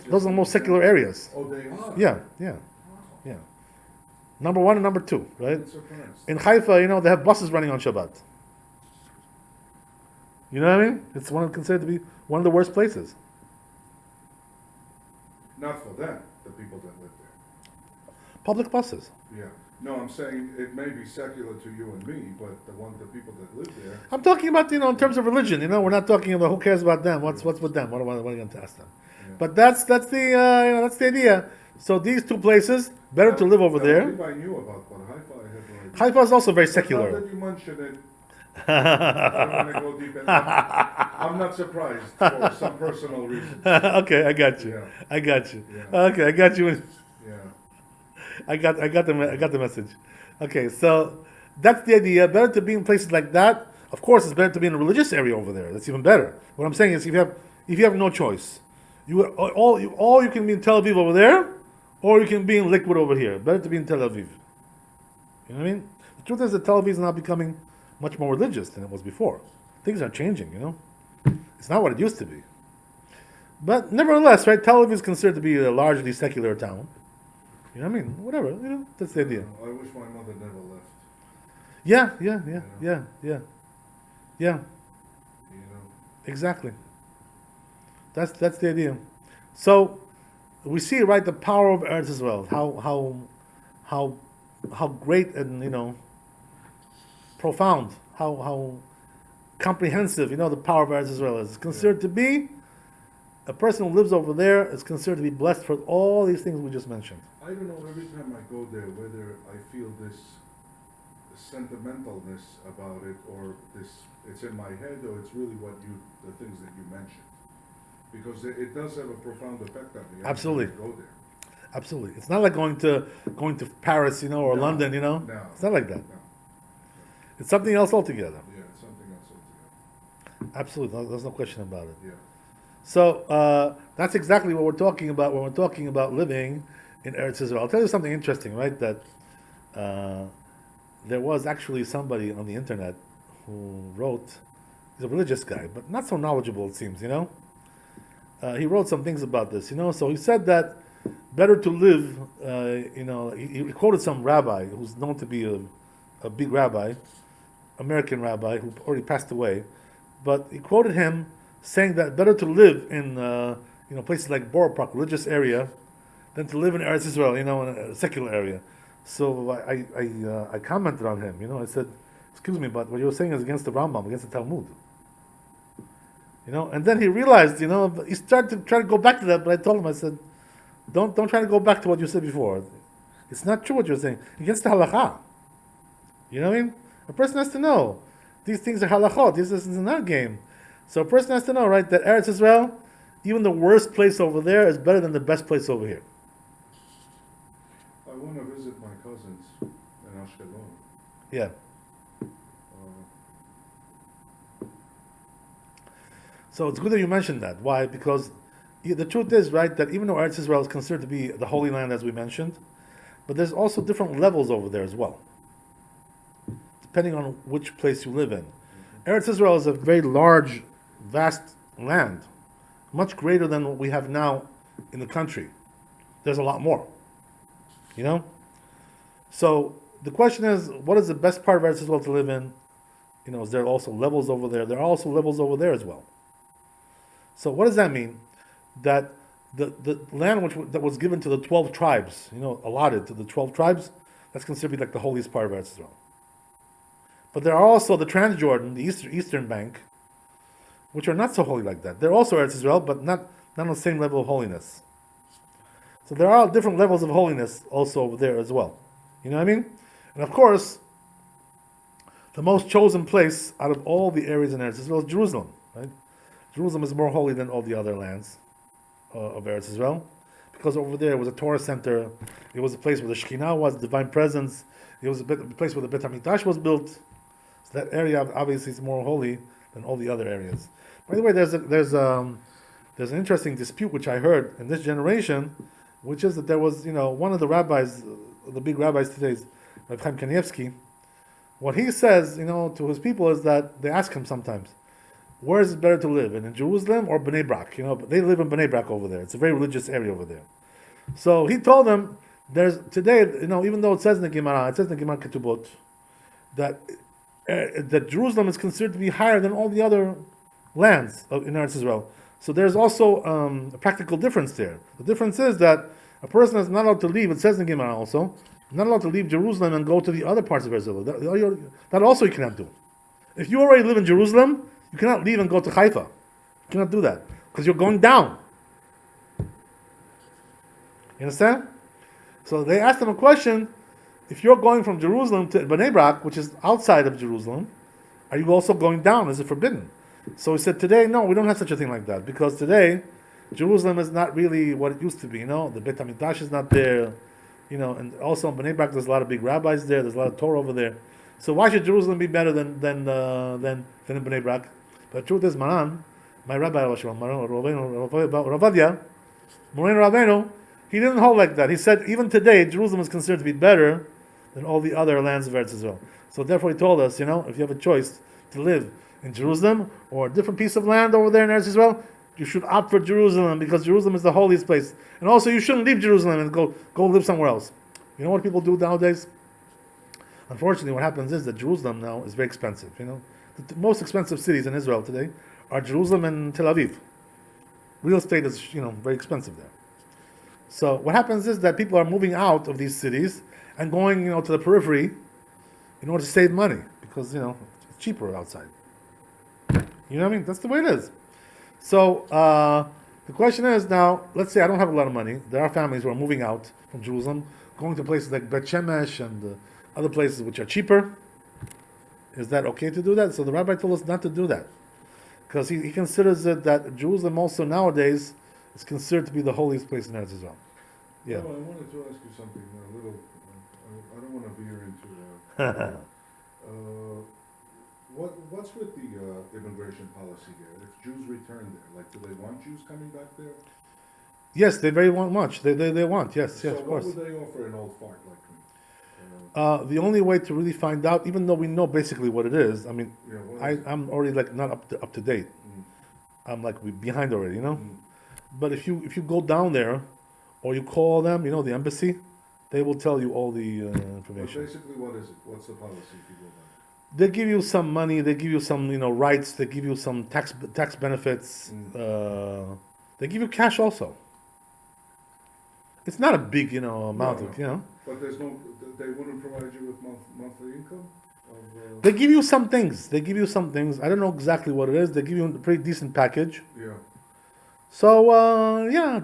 Those are the most secular areas. Oh, they are? Yeah. Number one and number two, right? I'm surprised. In Haifa, they have buses running on Shabbat. You know what I mean? It's considered to be one of the worst places. Not for them, the people that live there. Public buses. Yeah. No, I'm saying it may be secular to you and me, but the people that live there. I'm talking about, in terms of religion. We're not talking about who cares about them. What's with them? What are you going to ask them? Yeah. But that's the that's the idea. So these two places, better to live over there. I knew about, but Haifa I had no idea. Haifa is also very Now secular. that you mention it, I'm going to go deep in. I'm not surprised for some personal reasons. Okay, I got you. Yeah. I got you. Yeah. Okay, I got you. Yeah. I got the message. Okay, so that's the idea. Better to be in places like that. Of course, it's better to be in a religious area over there. That's even better. What I'm saying is, if you have no choice, you can be in Tel Aviv over there, or you can be in Lakewood over here. Better to be in Tel Aviv. You know what I mean? The truth is that Tel Aviv is now becoming much more religious than it was before. Things are changing. It's not what it used to be. But nevertheless, right? Tel Aviv is considered to be a largely secular town. You know what I mean? Whatever. That's the idea. I wish my mother never left. Yeah. You know. Exactly. That's the idea. So we see, right, the power of Eretz as well. How great and profound, how comprehensive, the power of Eretz Israel is. It's considered to be a person who lives over there is considered to be blessed for all these things we just mentioned. I don't know, every time I go there, whether I feel this sentimentalness about it, or it's in my head, or it's really the things that you mentioned. Because it does have a profound effect on me. Absolutely. Every time I go there. Absolutely. It's not like going to Paris, or No. London, No. It's not like that. No. It's something else altogether. Yeah, it's something else altogether. Absolutely. There's no question about it. Yeah. So that's exactly what we're talking about when we're talking about living in Eretz Israel. I'll tell you something interesting, right? That there was actually somebody on the internet who wrote, he's a religious guy, but not so knowledgeable, it seems, he wrote some things about this, So he said that better to live, he quoted some rabbi who's known to be a big rabbi, American rabbi who already passed away, but he quoted him saying that better to live in places like Borough Park, religious area, than to live in Eretz Israel, in a secular area. So I commented on him, I said, excuse me, but what you're saying is against the Rambam, against the Talmud. And then he realized, he started to try to go back to that, but I told him, I said, don't try to go back to what you said before. It's not true what you're saying. Against the halakha. You know what I mean? A person has to know. These things are halachot. This is not a game. So a person has to know, right, that Eretz Israel, even the worst place over there is better than the best place over here. I want to visit my cousins in Ashkelon. Yeah. So it's good that you mentioned that. Why? Because the truth is, right, that even though Eretz Israel is considered to be the Holy Land, as we mentioned, but there's also different levels over there as well, depending on which place you live in. Eretz Israel is a very large, vast land, much greater than what we have now in the country. There's a lot more, So the question is, what is the best part of Eretz Israel to live in? Is there also levels over there? There are also levels over there as well. So what does that mean? That the land that was given to the 12 tribes, allotted to the 12 tribes, that's considered to be like the holiest part of Eretz Israel. But there are also the Transjordan, the eastern bank, which are not so holy like that. They're also Eretz Israel, but not on the same level of holiness. So there are different levels of holiness also over there as well. You know what I mean? And of course, the most chosen place out of all the areas in Eretz Israel is Jerusalem. Right? Jerusalem is more holy than all the other lands of Eretz Israel, because over there was a Torah center. It was a place where the Shekhinah was, divine presence. It was a place where the Bet HaMikdash was built. So that area obviously is more holy than all the other areas. By the way, there's an interesting dispute which I heard in this generation, which is that there was, one of the rabbis, the big rabbis today, is Rabbi Chaim Kanievsky. What he says, to his people is that they ask him sometimes, where is it better to live, in Jerusalem or Bnei Brak? They live in Bnei Brak over there. It's a very religious area over there. So he told them, there's today, even though it says in the Gemara, Ketubot, that Jerusalem is considered to be higher than all the other lands in Eretz Israel. So there's also a practical difference there. The difference is that a person is not allowed to leave, it says in the Gemara also, not allowed to leave Jerusalem and go to the other parts of Israel. That also you cannot do. If you already live in Jerusalem, you cannot leave and go to Haifa. You cannot do that, because you're going down. You understand? So they asked him a question, if you're going from Jerusalem to Bnei Brak, which is outside of Jerusalem, are you also going down? Is it forbidden? So he said, today, no, we don't have such a thing like that, because today, Jerusalem is not really what it used to be, The Bet HaMikdash is not there, and also in Bnei Brak, there's a lot of big rabbis there, there's a lot of Torah over there. So why should Jerusalem be better than in Bnei Brak? But the truth is, Maran, my rabbi, Ravadia, Morain Rabbeinu, he didn't hold like that. He said, even today, Jerusalem is considered to be better than all the other lands of Eretz Israel. So therefore he told us, if you have a choice to live in Jerusalem or a different piece of land over there in Eretz Israel, you should opt for Jerusalem, because Jerusalem is the holiest place. And also you shouldn't leave Jerusalem and go live somewhere else. You know what people do nowadays? Unfortunately, what happens is that Jerusalem now is very expensive. The most expensive cities in Israel today are Jerusalem and Tel Aviv. Real estate is, very expensive there. So what happens is that people are moving out of these cities and going, to the periphery in order to save money, because, it's cheaper outside. You know what I mean? That's the way it is. So the question is now, let's say I don't have a lot of money. There are families who are moving out from Jerusalem, going to places like Bet Shemesh and other places which are cheaper. Is that okay to do that? So the rabbi told us not to do that, because he considers it that Jerusalem also nowadays is considered to be the holiest place in Eretz Israel. Yeah. No, I wanted to ask you something a little. I don't want to veer into. What's with the immigration policy there? If Jews return there, do they want Jews coming back there? Yes, they very want much. They want. Yes, so of course. So what would they offer an old fart like me? The only way to really find out, even though we know basically what it is, I'm already not up to date. I'm behind already, But if you go down there, or you call them, the embassy, they will tell you all the information. But basically, what is it? What's the policy if you go down? They give you some money. They give you some rights. They give you some tax benefits. They give you cash also. It's not a big amount of But there's no. They wouldn't provide you with monthly income. They give you some things. I don't know exactly what it is. They give you a pretty decent package. Yeah. So,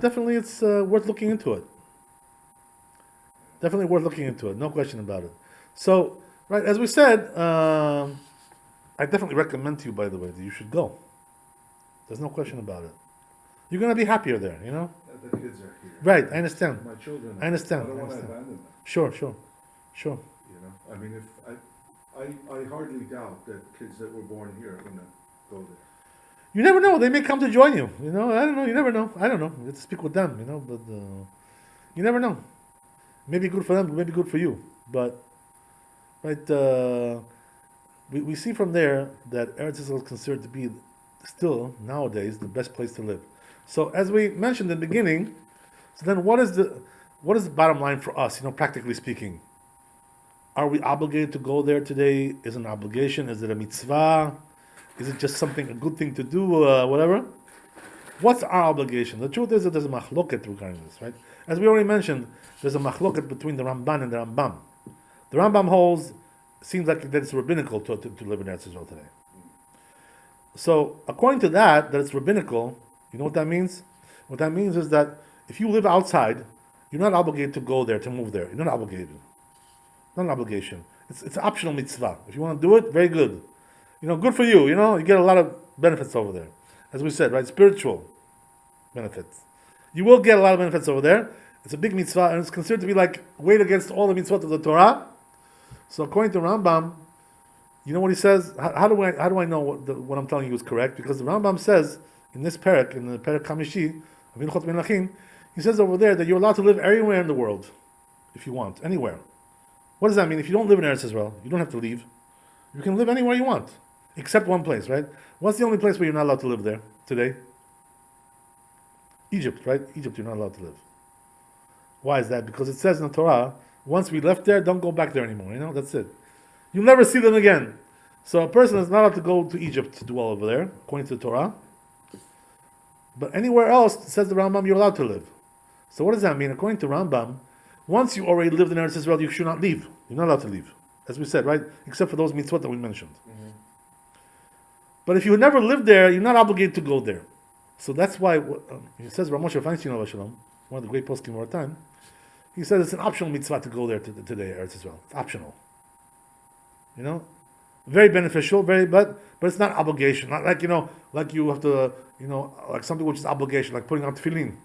definitely it's worth looking into it. No question about it. So, right, as we said, I definitely recommend to you, by the way, that you should go. There's no question about it. You're going to be happier there, The kids are here. Right, I understand. My children. I understand. I don't want to abandon them. Sure. I hardly doubt that kids that were born here are going to go there. You never know. They may come to join you. I don't know. You never know. I don't know. You have to speak with them, but you never know. Maybe good for them, maybe good for you. But, right, we see from there that Eretz Israel is considered to be still, nowadays, the best place to live. So, as we mentioned in the beginning, so then what is the bottom line for us, practically speaking? Are we obligated to go there today? Is it an obligation? Is it a mitzvah? Is it just a good thing to do, whatever? What's our obligation? The truth is that there's a machloket regarding this, right? As we already mentioned, there's a machloket between the Ramban and the Rambam. The Rambam holds, seems like that it's rabbinical to live in Eretz Israel today. So, according to that it's rabbinical, you know what that means? What that means is that if you live outside, you're not obligated to go there, to move there. You're not obligated. not an obligation. It's an optional mitzvah. If you want to do it, very good. Good for you. You get a lot of benefits over there. As we said, right? Spiritual benefits. You will get a lot of benefits over there. It's a big mitzvah, and it's considered to be like weighed against all the mitzvot of the Torah. So according to Rambam, you know what he says? How do I know what I'm telling you is correct? Because the Rambam says in this parak, in the parak Kamishi of Hilchot Melachim, he says over there that you're allowed to live anywhere in the world, if you want, anywhere. What does that mean? If you don't live in Eretz Israel, you don't have to leave. You can live anywhere you want, except one place, right? What's the only place where you're not allowed to live there today? Egypt, right? Egypt, you're not allowed to live. Why is that? Because it says in the Torah, once we left there, don't go back there anymore. That's it. You'll never see them again. So a person is not allowed to go to Egypt to dwell over there, according to the Torah. But anywhere else, it says the Rambam, you're allowed to live. So what does that mean? According to Rambam, once you already lived in Eretz Israel, you should not leave. You're not allowed to leave. As we said, right? Except for those mitzvot that we mentioned. Mm-hmm. But if you never lived there, you're not obligated to go there. So that's why, he says, Rav Moshe Feinstein, one of the great poskim of our time, he says it's an optional mitzvah to go there today, Eretz Israel. It's optional. Very beneficial, but it's not obligation. Not like, like you have to, like something which is obligation, like putting on tefillin.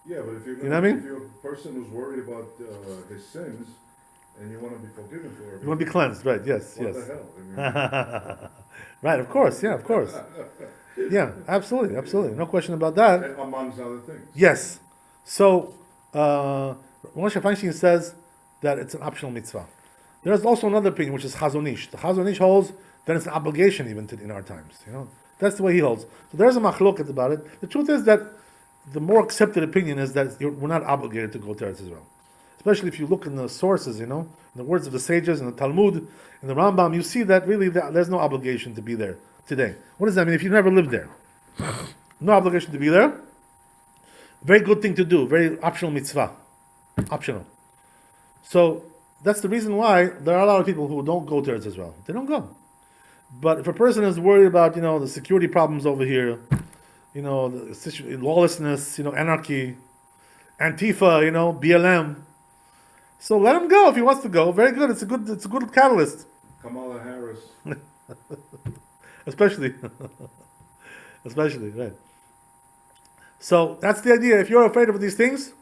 Yeah, but if you're what I mean? If you're a person who's worried about his sins and you want to be forgiven for it, you want to be cleansed, right? Yes, what yes. the hell? Right, of course, yeah, of course. Yeah, absolutely, no question about that. And amongst other things. Yes. So, Moshe Feinstein says that it's an optional mitzvah. There's also another opinion, which is Chazon Ish. The Chazon Ish holds that it's an obligation even in our times. That's the way he holds. So there's a machloket about it. The truth is that the more accepted opinion is that we're not obligated to go to Eretz Israel. Especially if you look in the sources, in the words of the sages, in the Talmud, in the Rambam, you see that really there's no obligation to be there today. What does that mean? If you never lived there, no obligation to be there. Very good thing to do. Very optional mitzvah. Optional. So that's the reason why there are a lot of people who don't go to Eretz Israel. They don't go. But if a person is worried about, the security problems over here, the lawlessness, anarchy, Antifa, BLM. So let him go if he wants to go. Very good. It's a good catalyst. Kamala Harris. Especially, right. So that's the idea. If you're afraid of these things,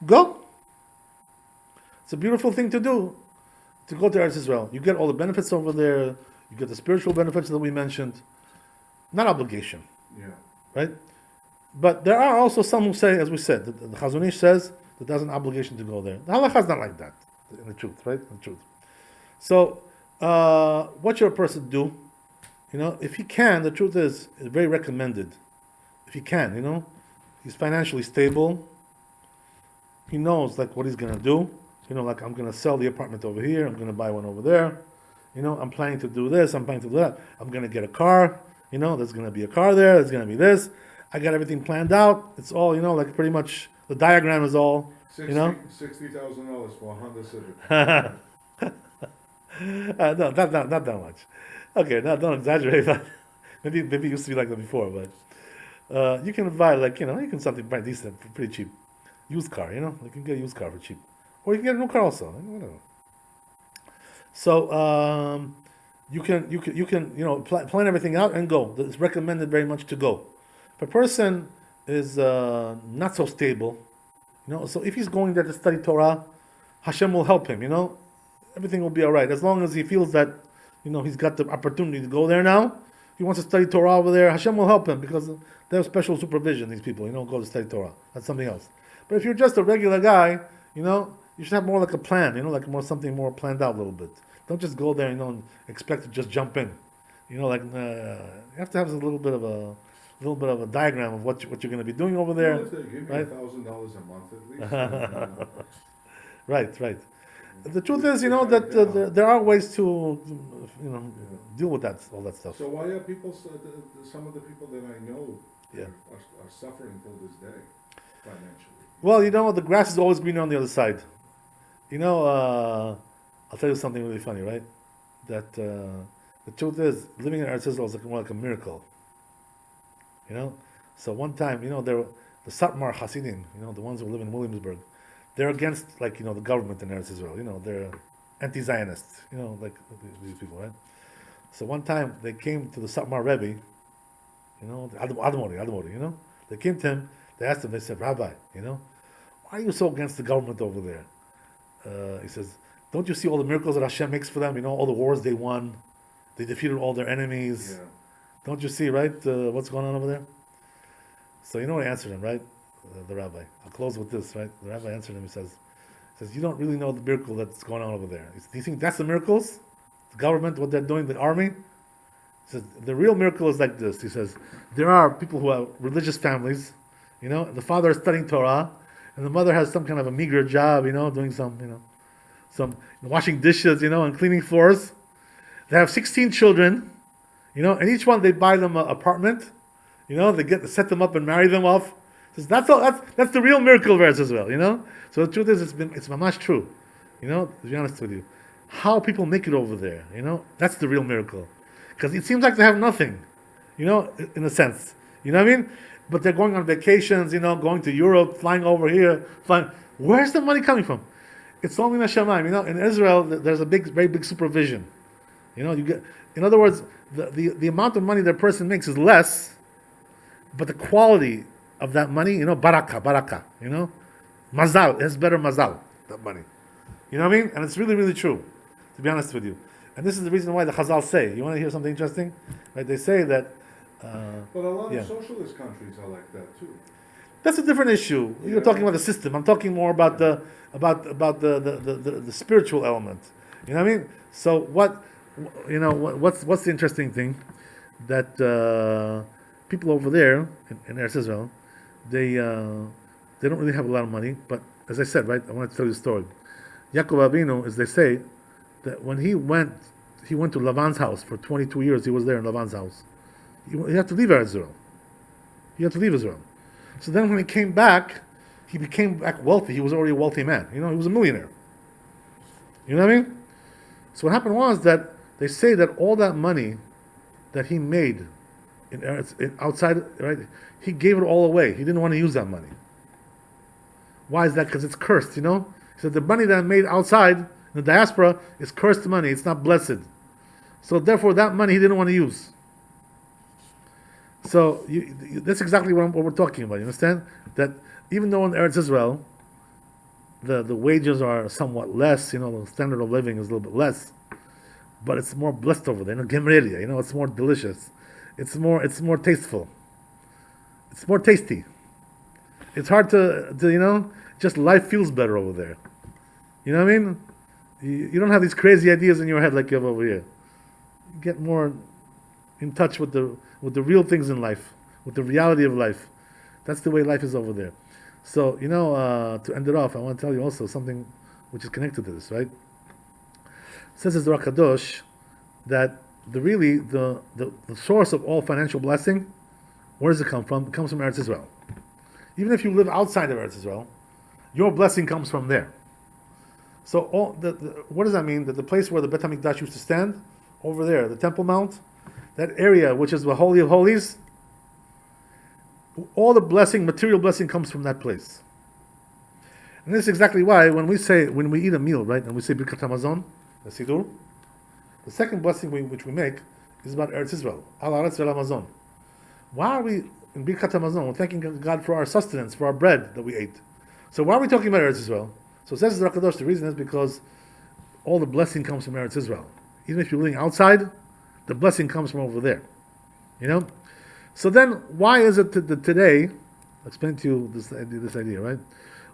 go. It's a beautiful thing to do, to go to Eretz Israel. You get all the benefits over there. You get the spiritual benefits that we mentioned. Not obligation. Yeah. Right? But there are also some who say, as we said, the Chazon Ish says that there's an obligation to go there. The halakha is not like that, in the truth, right? In the truth. So, what should a person do? If he can, the truth is, it's very recommended. If he can, he's financially stable. He knows like what he's gonna do. Like I'm gonna sell the apartment over here. I'm gonna buy one over there. I'm planning to do this. I'm planning to do that. I'm gonna get a car. There's gonna be a car there. There's gonna be this. I got everything planned out. It's all, like pretty much the diagram is all, $60,000 for a Honda Civic. No, not that much. Okay, don't exaggerate. But maybe it used to be like that before, but you can buy you can something pretty decent, pretty cheap, used car. You can get a used car for cheap, or you can get a new car also. Whatever. So you can plan everything out and go. It's recommended very much to go. If a person is not so stable, so if he's going there to study Torah, Hashem will help him. Everything will be all right as long as he feels that he's got the opportunity to go there now. If he wants to study Torah over there, Hashem will help him because they have special supervision. These people, go to study Torah. That's something else. But if you're just a regular guy, you should have more like a plan. Like something more planned out a little bit. Don't just go there, and expect to just jump in. You have to have a little bit of a diagram of what you're going to be doing over there. Give me right? $1,000 a month at least. Right. The truth is, that there are ways to, deal with all that stuff. So why are people? Some of the people that I know Yeah. are suffering till this day financially. Well, the grass is always greener on the other side. I'll tell you something really funny, right? That the truth is, living in Eretz Israel is more like a miracle. So one time, there were the Satmar Hasidim, the ones who live in Williamsburg, they're against, like, the government in Eretz Israel. They're anti-Zionists. Like these people, right? So one time they came to the Satmar Rebbe, the Admori. They came to him. They asked him. They said, Rabbi, why are you so against the government over there? He says, don't you see all the miracles that Hashem makes for them? All the wars they won. They defeated all their enemies. Yeah. Don't you see, right, what's going on over there? So you know what he answered him, right? The rabbi. I'll close with this, right? The rabbi answered him, he says, you don't really know the miracle that's going on over there. Do you think that's the miracles? The government, what they're doing, the army? He says, the real miracle is like this. He says, there are people who have religious families, the father is studying Torah, and the mother has some kind of a meager job, doing some washing dishes, and cleaning floors. They have 16 children, and each one they buy them an apartment, they set them up and marry them off. Says, that's the real miracle of Eretz Israel, So the truth is, it's mamash true, to be honest with you. How people make it over there, that's the real miracle. Because it seems like they have nothing, in a sense, you know what I mean? But they're going on vacations, going to Europe, flying over here, where's the money coming from? It's only in Hashemayim, in Israel, there's a very big supervision. You get, in other words, the amount of money that person makes is less, but the quality of that money, baraka, mazal, it has better mazal, that money. You know what I mean? And it's really, really true, to be honest with you. And this is the reason why the Chazal say, you want to hear something interesting? Right? They say that... but a lot of socialist countries are like that too. That's a different issue. You're talking about the system. I'm talking more about the spiritual element. You know what I mean? So what's the interesting thing? That people over there in Eretz Israel, they don't really have a lot of money. But as I said, right, I want to tell you a story. Yaakov Avinu, as they say, that when he went to Lavan's house for 22 years. He was there in Lavan's house. He had to leave Israel. He had to leave Israel. So then when he came back, he became back wealthy. He was already a wealthy man. He was a millionaire. You know what I mean? So what happened was that they say that all that money that he made outside, right, he gave it all away. He didn't want to use that money. Why is that? Because it's cursed, He said the money that I made outside in the diaspora is cursed money. It's not blessed. So therefore that money he didn't want to use. So that's exactly what we're talking about. You understand? That even though in Eretz Israel, the wages are somewhat less, the standard of living is a little bit less, but it's more blessed over there. Gemrelia, it's more delicious. It's more tasteful. It's more tasty. It's hard to just life feels better over there. You know what I mean? You don't have these crazy ideas in your head like you have over here. You get more in touch with the real things in life, with the reality of life. That's the way life is over there. So, to end it off, I want to tell you also something which is connected to this, right? It says as the Zohar Kadosh that the source of all financial blessing, where does it come from? It comes from Eretz Israel. Even if you live outside of Eretz Israel, your blessing comes from there. So what does that mean? That the place where the Bet HaMikdash used to stand, over there, the Temple Mount, that area which is the Holy of Holies, all the blessing, material blessing comes from that place. And this is exactly why when we eat a meal, right, and we say Birkat Hamazon, the Sidur, the second blessing which we make is about Eretz Israel. Al Eretz Vel Hamazon. Why are we in Birkat Hamazon? We're thanking God for our sustenance, for our bread that we ate. So why are we talking about Eretz Israel? So it says the Zohar Kadosh, the reason is because all the blessing comes from Eretz Israel. Even if you're living outside, the blessing comes from over there. So then, why is it that today, I'll explain to you this idea, right?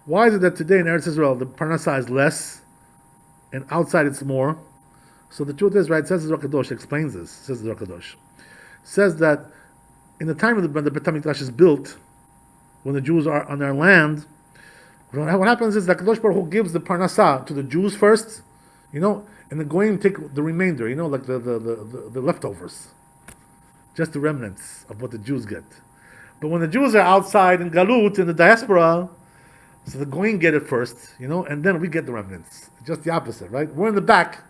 Why is it that today in Eretz Israel, the parnasah is less, and outside it's more? So the truth is, right, it says the Zohar Kadosh, explains this, says the Zohar Kadosh. Says that in the time when the Bet HaMikdash is built, when the Jews are on their land, what happens is that Kadosh Baruch Hu gives the parnasah to the Jews first, and the Goyim take the remainder, like the leftovers. Just the remnants of what the Jews get. But when the Jews are outside in Galut, in the diaspora, so the Goyim get it first, and then we get the remnants. Just the opposite, right? We're in the back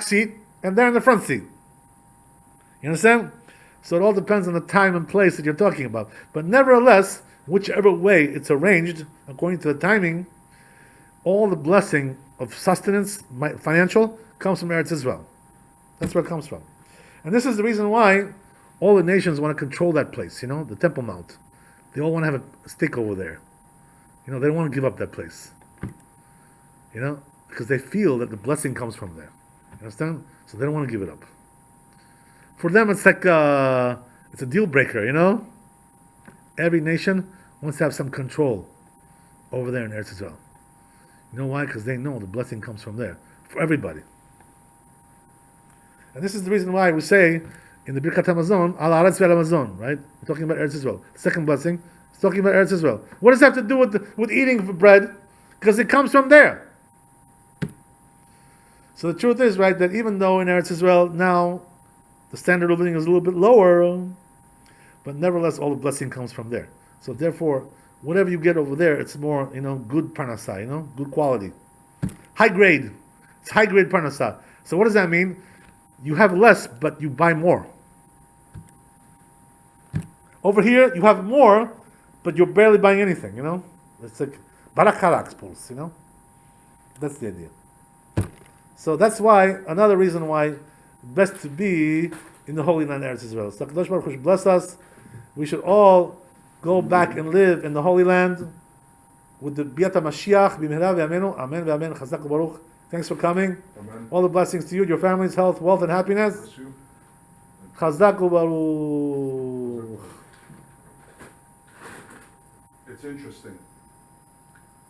seat, and they're in the front seat. You understand? So it all depends on the time and place that you're talking about. But nevertheless, whichever way it's arranged, according to the timing, all the blessing of sustenance, financial, comes from Eretz Israel. That's where it comes from. And this is the reason why all the nations want to control that place, the Temple Mount. They all want to have a stake over there. They don't want to give up that place. Because they feel that the blessing comes from there. You understand? So they don't want to give it up. For them, it's like it's a deal breaker, Every nation wants to have some control over there in Eretz Israel. You know why? Because they know the blessing comes from there. For everybody. And this is the reason why we say in the Birkat HaMazon, Al Haaretz Ve'al HaMazon, right? We're talking about Eretz Israel. The second blessing is talking about Eretz Israel. What does that have to do with eating bread? Because it comes from there. So the truth is, right, that even though in Eretz Israel now the standard of living is a little bit lower, but nevertheless all the blessing comes from there. So therefore, whatever you get over there, it's more, good parnasa, good quality. High grade. It's high grade parnasa. So what does that mean? You have less, but you buy more. Over here, you have more, but you're barely buying anything, It's like barak pulse, That's the idea. So that's why, another reason why, best to be in the Holy Land, Eretz Israel. So Kadosh Baruch Hu should bless us. We should all go back and live in the Holy Land with the Biat HaMashiach, B'mihra v'amenu, Amen v'amen, Chazak Baruch. Thanks for coming. Amen. All the blessings to you, your family's health, wealth, and happiness. Bless you. Chazak Baruch. It's interesting.